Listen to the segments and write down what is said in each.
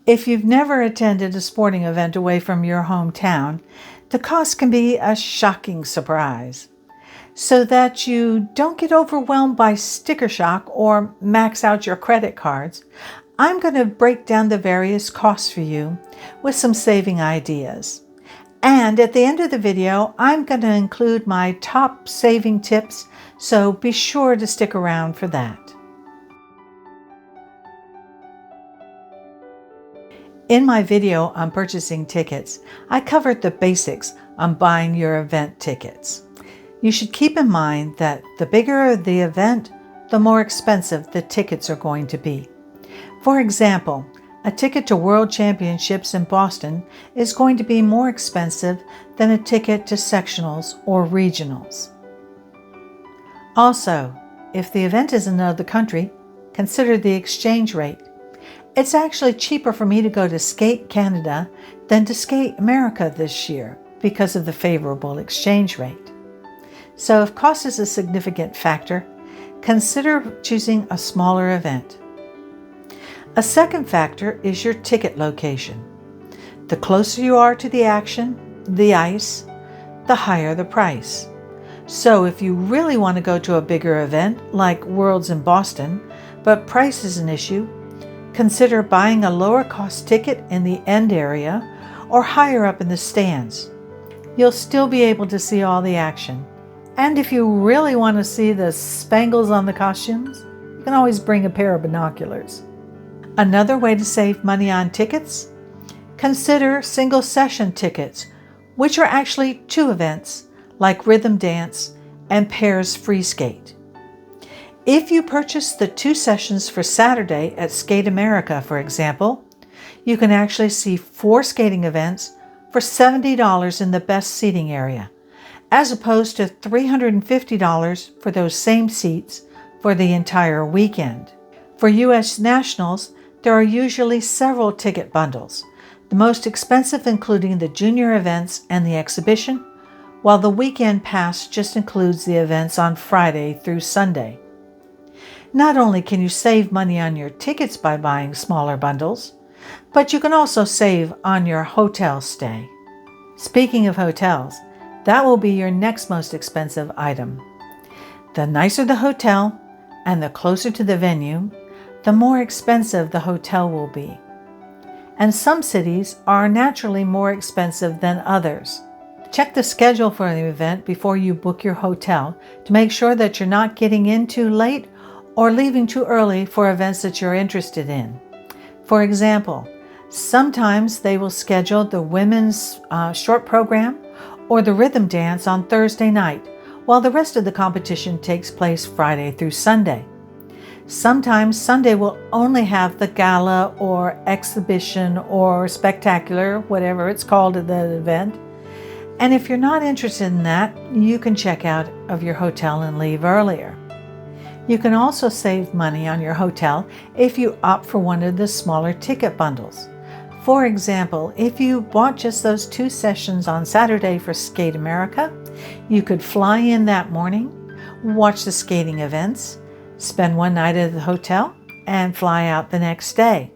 If you've never attended a sporting event away from your hometown, the cost can be a shocking surprise. So that you don't get overwhelmed by sticker shock or max out your credit cards, I'm going to break down the various costs for you with some saving ideas. And at the end of the video, I'm going to include my top saving tips, so be sure to stick around for that. In my video on purchasing tickets, I covered the basics on buying your event tickets. You should keep in mind that the bigger the event, the more expensive the tickets are going to be. For example, a ticket to World Championships in Boston is going to be more expensive than a ticket to sectionals or regionals. Also, if the event is in another country, consider the exchange rate. It's actually cheaper for me to go to Skate Canada than to Skate America this year because of the favorable exchange rate. So if cost is a significant factor, consider choosing a smaller event. A second factor is your ticket location. The closer you are to the action, the ice, the higher the price. So if you really want to go to a bigger event like Worlds in Boston, but price is an issue, consider buying a lower cost ticket in the end area or higher up in the stands. You'll still be able to see all the action. And if you really want to see the spangles on the costumes, you can always bring a pair of binoculars. Another way to save money on tickets? Consider single session tickets, which are actually two events, like Rhythm Dance and Pairs Free Skate. If you purchase the two sessions for Saturday at Skate America, for example, you can actually see 4 skating events for $70 in the best seating area, as opposed to $350 for those same seats for the entire weekend. For U.S. nationals, there are usually several ticket bundles, the most expensive including the junior events and the exhibition, while the weekend pass just includes the events on Friday through Sunday. Not only can you save money on your tickets by buying smaller bundles, but you can also save on your hotel stay. Speaking of hotels, that will be your next most expensive item. The nicer the hotel and the closer to the venue, the more expensive the hotel will be. And some cities are naturally more expensive than others. Check the schedule for the event before you book your hotel to make sure that you're not getting in too late or leaving too early for events that you're interested in. For example, sometimes they will schedule the women's short program or the rhythm dance on Thursday night, while the rest of the competition takes place Friday through Sunday. Sometimes Sunday will only have the gala or exhibition or spectacular, whatever it's called at the event. And if you're not interested in that, you can check out of your hotel and leave earlier. You can also save money on your hotel if you opt for one of the smaller ticket bundles. For example, if you bought just those 2 sessions on Saturday for Skate America, you could fly in that morning, watch the skating events, spend one night at the hotel, and fly out the next day.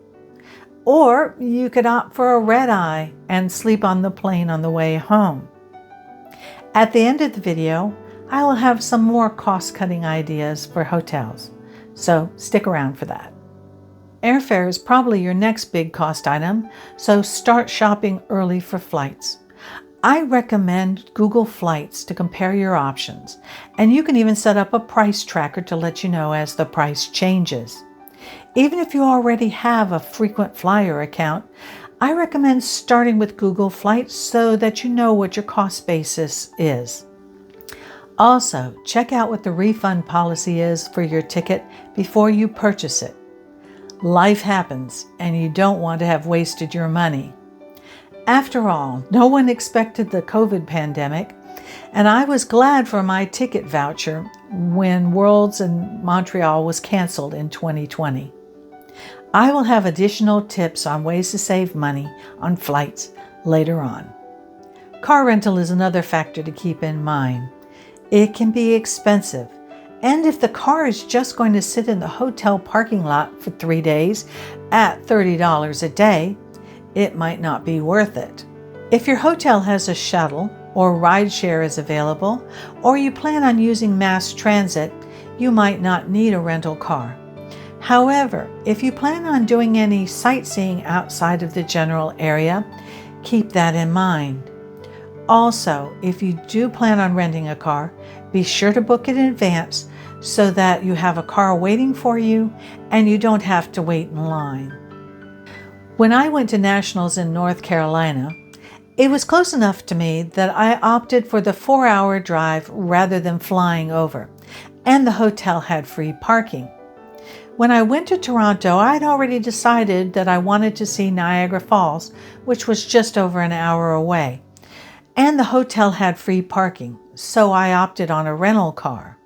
Or you could opt for a red-eye and sleep on the plane on the way home. At the end of the video, I will have some more cost-cutting ideas for hotels, so stick around for that. Airfare is probably your next big cost item, so start shopping early for flights. I recommend Google Flights to compare your options, and you can even set up a price tracker to let you know as the price changes. Even if you already have a frequent flyer account, I recommend starting with Google Flights so that you know what your cost basis is. Also, check out what the refund policy is for your ticket before you purchase it. Life happens, and you don't want to have wasted your money. After all, no one expected the COVID pandemic, and I was glad for my ticket voucher when Worlds in Montreal was canceled in 2020. I will have additional tips on ways to save money on flights later on. Car rental is another factor to keep in mind. It can be expensive, And if the car is just going to sit in the hotel parking lot for 3 days at $30 a day, it might not be worth it. If your hotel has a shuttle or rideshare is available, or you plan on using mass transit, you might not need a rental car. However, if you plan on doing any sightseeing outside of the general area, keep that in mind. Also, if you do plan on renting a car, be sure to book it in advance so that you have a car waiting for you and you don't have to wait in line. When I went to Nationals in North Carolina, it was close enough to me that I opted for the 4-hour drive rather than flying over, and the hotel had free parking. When I went to Toronto, I'd already decided that I wanted to see Niagara Falls, which was just over an hour away, and the hotel had free parking, so I opted on a rental car.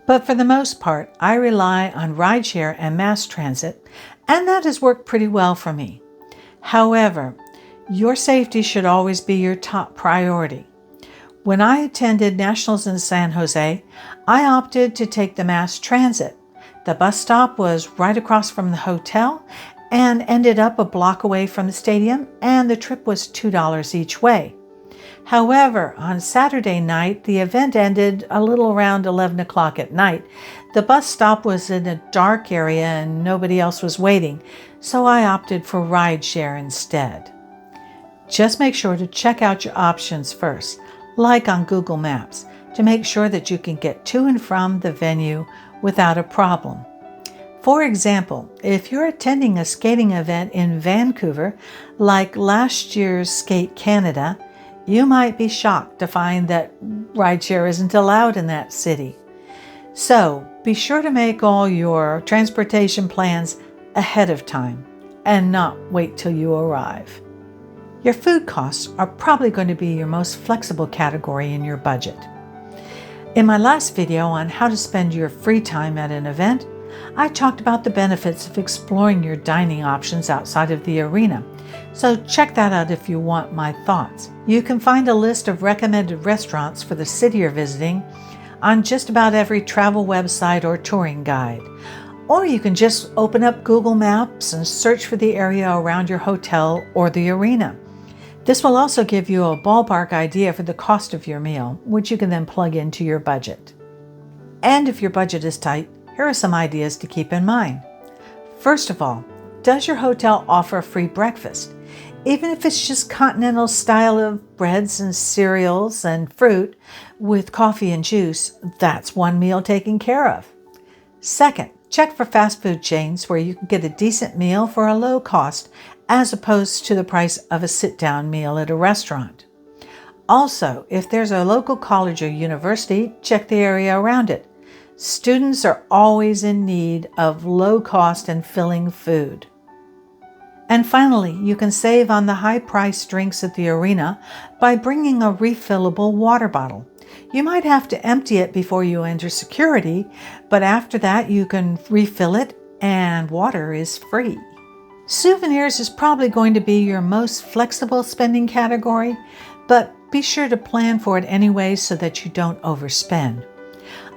But for the most part, I rely on rideshare and mass transit, and that has worked pretty well for me. However, your safety should always be your top priority. When I attended Nationals in San Jose, I opted to take the mass transit. The bus stop was right across from the hotel and ended up a block away from the stadium, and the trip was $2 each way. However, on Saturday night, the event ended a little around 11 o'clock at night. The bus stop was in a dark area and nobody else was waiting, so I opted for rideshare instead. Just make sure to check out your options first, like on Google Maps, to make sure that you can get to and from the venue without a problem. For example, if you're attending a skating event in Vancouver, like last year's Skate Canada, you might be shocked to find that rideshare isn't allowed in that city. So be sure to make all your transportation plans ahead of time and not wait till you arrive. Your food costs are probably going to be your most flexible category in your budget. In my last video on how to spend your free time at an event, I talked about the benefits of exploring your dining options outside of the arena, so check that out if you want my thoughts. You can find a list of recommended restaurants for the city you're visiting on just about every travel website or touring guide. Or you can just open up Google Maps and search for the area around your hotel or the arena. This will also give you a ballpark idea for the cost of your meal, which you can then plug into your budget. And if your budget is tight, here are some ideas to keep in mind. First of all, does your hotel offer free breakfast? Even if it's just continental style of breads and cereals and fruit with coffee and juice, that's one meal taken care of. Second, check for fast food chains where you can get a decent meal for a low cost as opposed to the price of a sit-down meal at a restaurant. Also, if there's a local college or university, check the area around it. Students are always in need of low-cost and filling food. And finally, you can save on the high-priced drinks at the arena by bringing a refillable water bottle. You might have to empty it before you enter security, but after that you can refill it and water is free. Souvenirs is probably going to be your most flexible spending category, but be sure to plan for it anyway so that you don't overspend.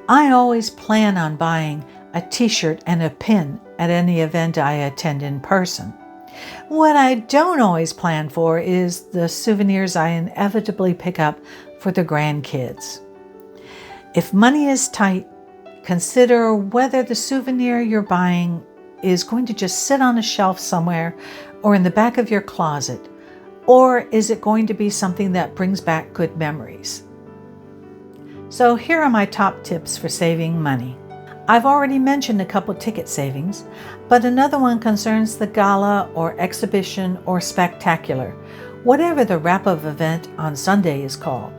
I always plan on buying a t-shirt and a pin at any event I attend in person. What I don't always plan for is the souvenirs I inevitably pick up for the grandkids. If money is tight, consider whether the souvenir you're buying is going to just sit on a shelf somewhere or in the back of your closet, or is it going to be something that brings back good memories? So here are my top tips for saving money. I've already mentioned a couple ticket savings, but another one concerns the gala or exhibition or spectacular, whatever the wrap-up event on Sunday is called.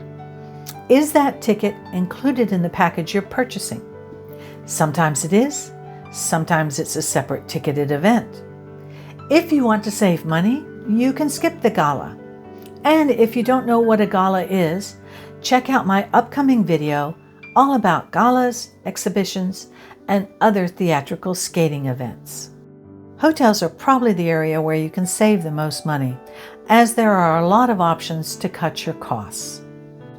Is that ticket included in the package you're purchasing? Sometimes it is, sometimes it's a separate ticketed event. If you want to save money, you can skip the gala. And if you don't know what a gala is, check out my upcoming video all about galas, exhibitions, and other theatrical skating events. Hotels are probably the area where you can save the most money, as there are a lot of options to cut your costs.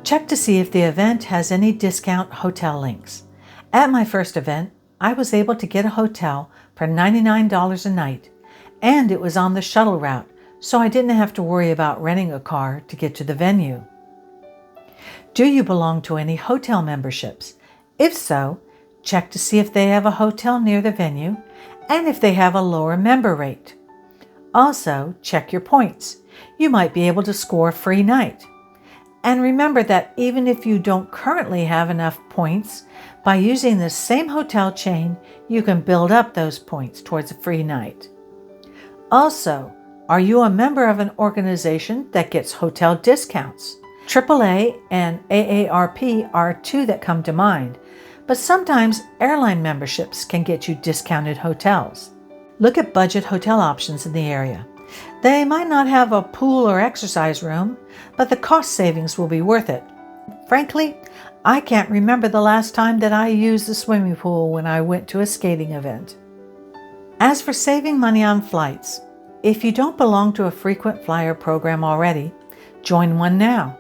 Check to see if the event has any discount hotel links. At my first event, I was able to get a hotel for $99 a night, and it was on the shuttle route, so I didn't have to worry about renting a car to get to the venue. Do you belong to any hotel memberships? If so, check to see if they have a hotel near the venue and if they have a lower member rate. Also, check your points. You might be able to score a free night. And remember that even if you don't currently have enough points, by using the same hotel chain, you can build up those points towards a free night. Also, are you a member of an organization that gets hotel discounts? AAA and AARP are two that come to mind, but sometimes airline memberships can get you discounted hotels. Look at budget hotel options in the area. They might not have a pool or exercise room, but the cost savings will be worth it. Frankly, I can't remember the last time that I used the swimming pool when I went to a skating event. As for saving money on flights, if you don't belong to a frequent flyer program already, join one now.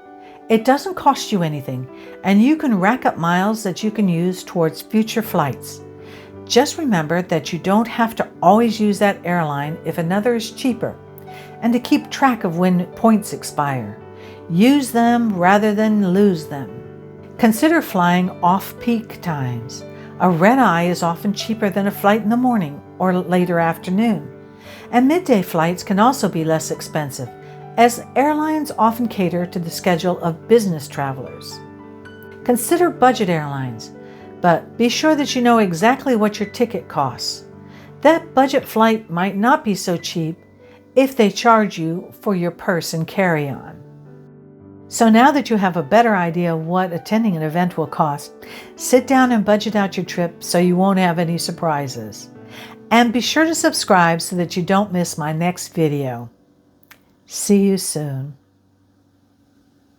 It doesn't cost you anything, and you can rack up miles that you can use towards future flights. Just remember that you don't have to always use that airline if another is cheaper, and to keep track of when points expire. Use them rather than lose them. Consider flying off-peak times. A red-eye is often cheaper than a flight in the morning or later afternoon, and midday flights can also be less expensive, as airlines often cater to the schedule of business travelers. Consider budget airlines, but be sure that you know exactly what your ticket costs. That budget flight might not be so cheap if they charge you for your purse and carry-on. So now that you have a better idea of what attending an event will cost, sit down and budget out your trip so you won't have any surprises. And be sure to subscribe so that you don't miss my next video. See you soon.